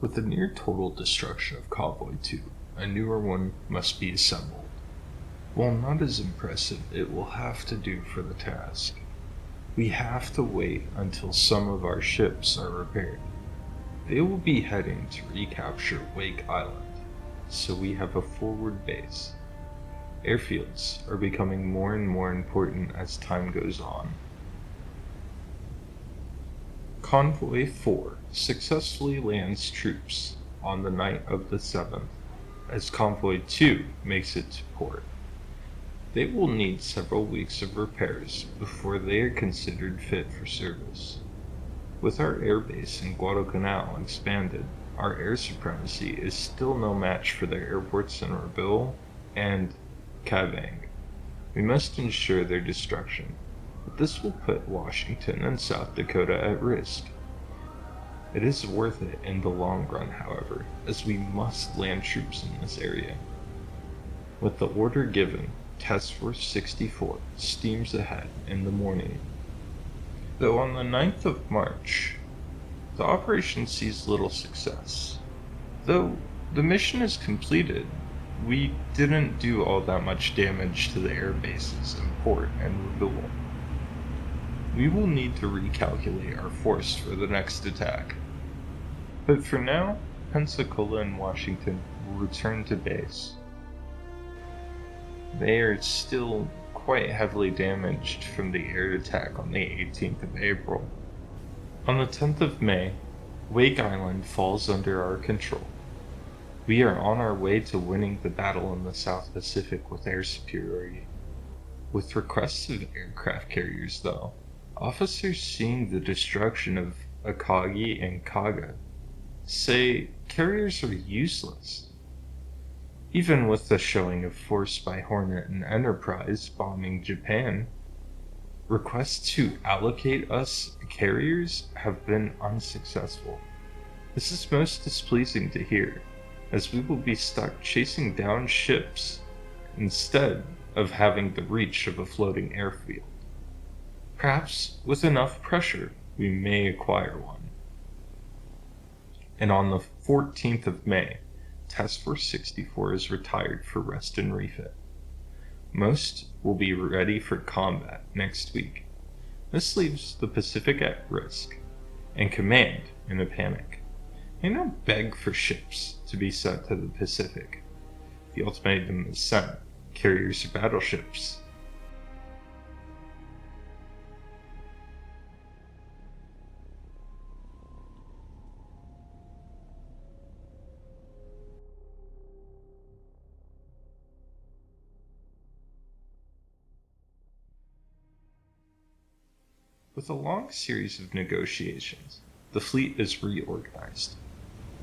With the near total destruction of Convoy 2, a newer one must be assembled. While not as impressive, it will have to do for the task. We have to wait until some of our ships are repaired. They will be heading to recapture Wake Island, so we have a forward base. Airfields are becoming more and more important as time goes on. Convoy 4 successfully lands troops on the night of the 7th, as Convoy 2 makes it to port. They will need several weeks of repairs before they are considered fit for service. With our airbase in Guadalcanal expanded, our air supremacy is still no match for their airports in Rebil and Kabang. We must ensure their destruction, but this will put Washington and South Dakota at risk. It is worth it in the long run, however, as we must land troops in this area. With the order given, Task Force 64 steams ahead in the morning. Though on the 9th of March, the operation sees little success. Though the mission is completed, we didn't do all that much damage to the air bases in Port and Rebil. We will need to recalculate our force for the next attack. But for now, Pensacola and Washington will return to base. They are still quite heavily damaged from the air attack on the 18th of April. On the 10th of May, Wake Island falls under our control. We are on our way to winning the battle in the South Pacific with air superiority. With requests of aircraft carriers, though, officers seeing the destruction of Akagi and Kaga say carriers are useless. Even with the showing of force by Hornet and Enterprise bombing Japan, requests to allocate us carriers have been unsuccessful. This is most displeasing to hear, as we will be stuck chasing down ships instead of having the reach of a floating airfield. Perhaps with enough pressure, we may acquire one. And on the 14th of May, Task Force 64 is retired for rest and refit. Most will be ready for combat next week. This leaves the Pacific at risk, and command in a panic. They now beg for ships to be sent to the Pacific. The ultimatum is sent: carriers or battleships. With a long series of negotiations, the fleet is reorganized.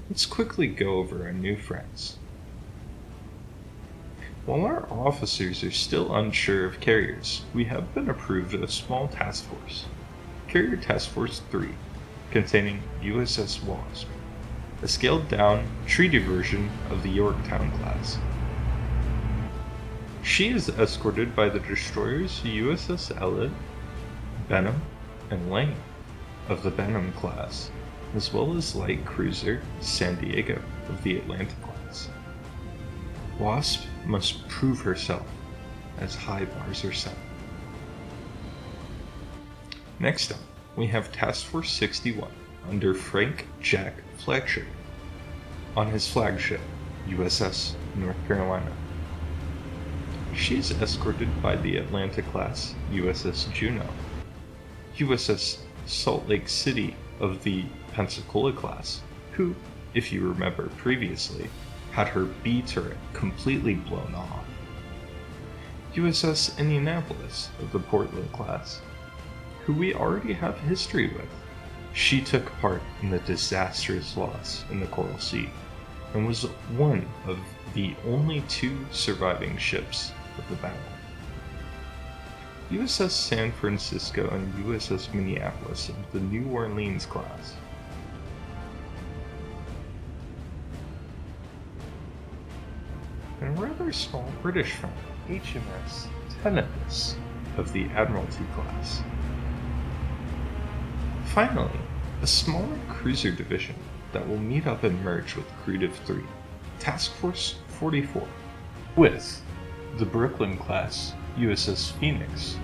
Let's quickly go over our new friends. While our officers are still unsure of carriers, we have been approved a small task force, Carrier Task Force 3, containing USS Wasp, a scaled-down, treaty version of the Yorktown class. She is escorted by the destroyers USS Elliott, Benham, and Lane of the Benham class, as well as light cruiser San Diego of the Atlantic class. Wasp must prove herself, as high bars are set. Next up, we have Task Force 61 under Frank Jack Fletcher on his flagship, USS North Carolina. She is escorted by the Atlanta class USS Juno, USS Salt Lake City of the Pensacola class, who, if you remember previously, had her B turret completely blown off. USS Indianapolis of the Portland class, who we already have history with. She took part in the disastrous loss in the Coral Sea, and was one of the only 2 surviving ships of the battle. USS San Francisco and USS Minneapolis of the New Orleans class. And a rather small British friend, HMS Tenedos of the Admiralty class. Finally, a smaller cruiser division, that will meet up and merge with Crude of 3, Task Force 44, with the Brooklyn-class USS Phoenix,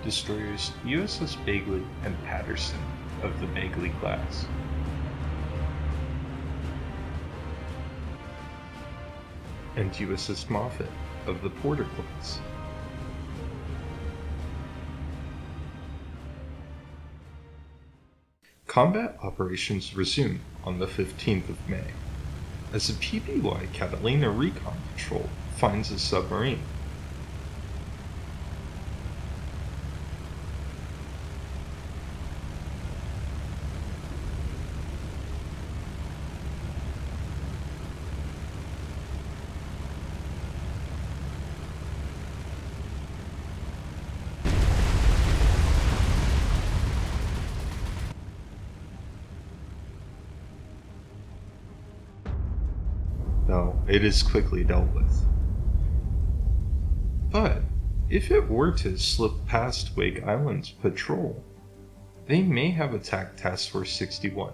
destroyers USS Bagley and Patterson of the Bagley class, and USS Moffett of the Porter class. Combat operations resume on the 15th of May, as a PBY Catalina Recon Patrol finds a submarine. Though it is quickly dealt with. But if it were to slip past Wake Island's patrol, they may have attacked Task Force 61.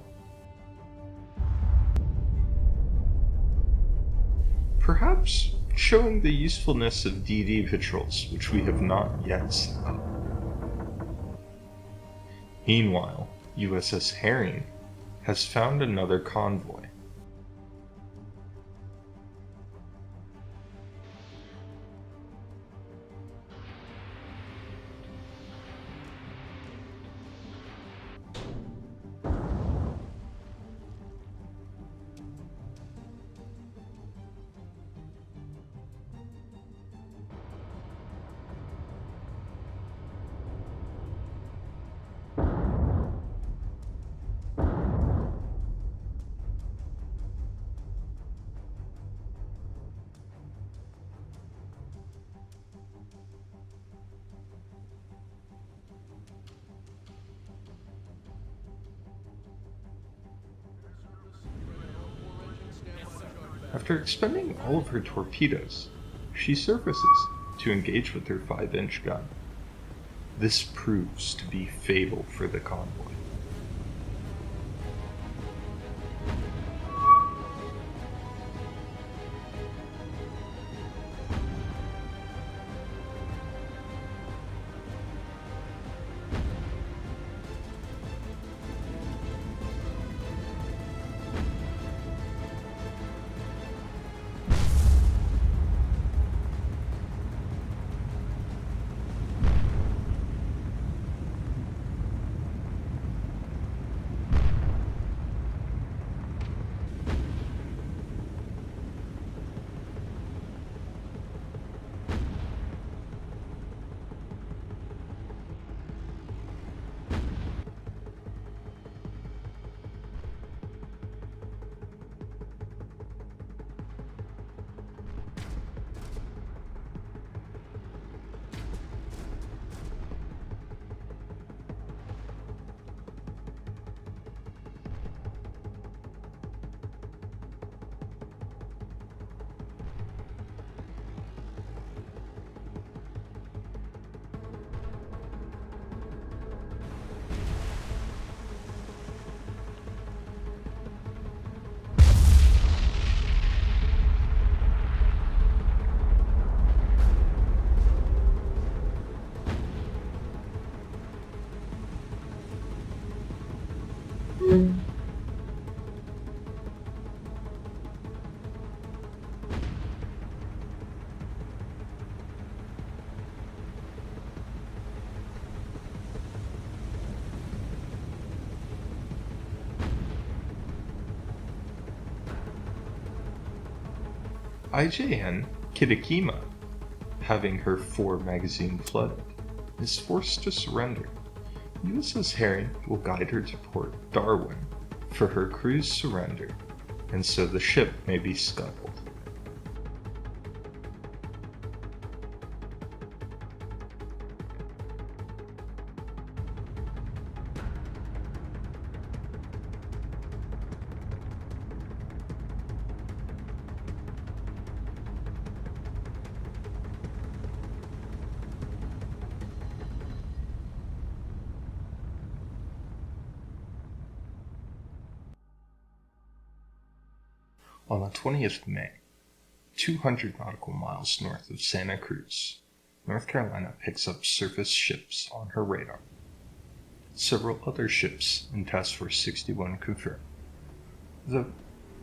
Perhaps showing the usefulness of DD patrols, which we have not yet set up. Meanwhile, USS Herring has found another convoy. After expending all of her torpedoes, she surfaces to engage with her 5-inch gun. This proves to be fatal for the convoy. IJN Kitakima, having her 4 magazine flooded, is forced to surrender. USS Herring will guide her to Port Darwin for her crew's surrender, and so the ship may be scuttled. On the 20th of May, 200 nautical miles north of Santa Cruz, North Carolina picks up surface ships on her radar. Several other ships in Task Force 61 confirm, though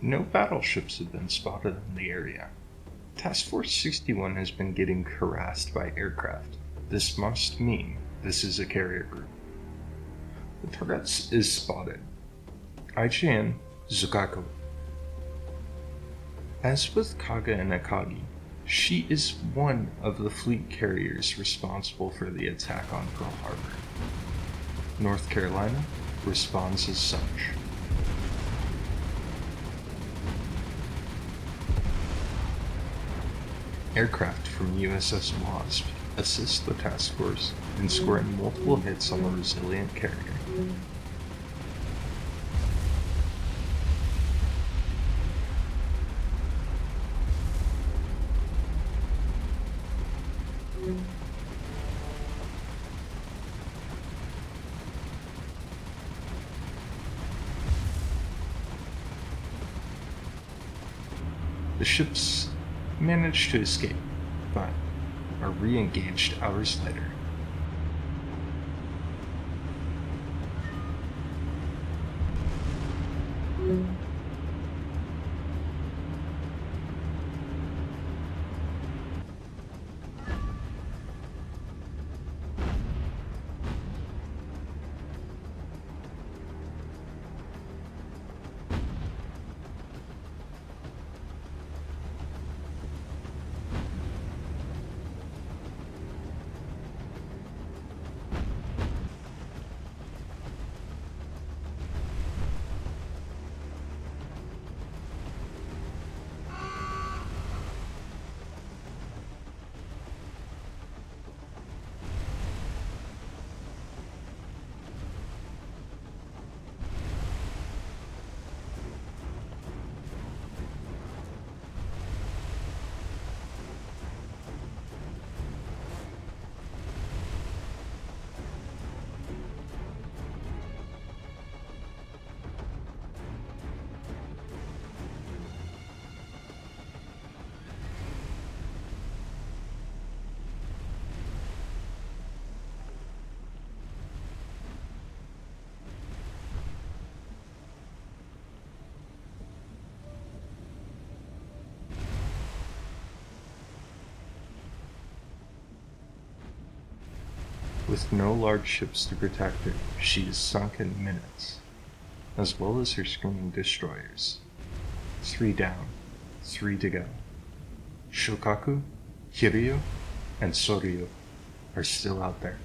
no battleships have been spotted in the area. Task Force 61 has been getting harassed by aircraft. This must mean this is a carrier group. The targets is spotted. IJN Zuikaku. As with Kaga and Akagi, she is one of the fleet carriers responsible for the attack on Pearl Harbor. North Carolina responds as such. Aircraft from USS Wasp assist the task force in scoring multiple hits on the resilient carrier. The ships manage to escape, but are re-engaged hours later. With no large ships to protect her, she is sunk in minutes, as well as her screaming destroyers. 3 down, 3 to go. Shokaku, Kiryu, and Soryu are still out there.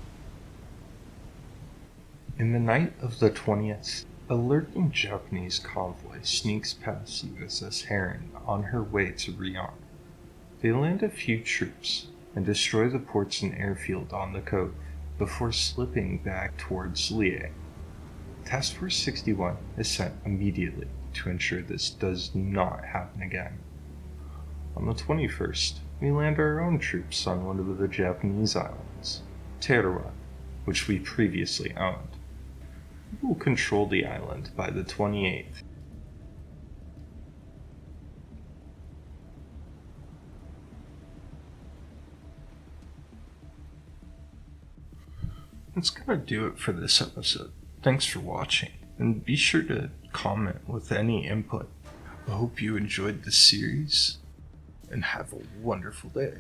In the night of the 20th, a lurking Japanese convoy sneaks past USS Heron on her way to rearm. They land a few troops and destroy the ports and airfield on the cove before slipping back towards Lie. Task Force 61 is sent immediately to ensure this does not happen again. On the 21st, we land our own troops on one of the Japanese islands, Tarawa, which we previously owned. We will control the island by the 28th. That's gonna do it for this episode. Thanks for watching, and be sure to comment with any input. I hope you enjoyed the series, and have a wonderful day.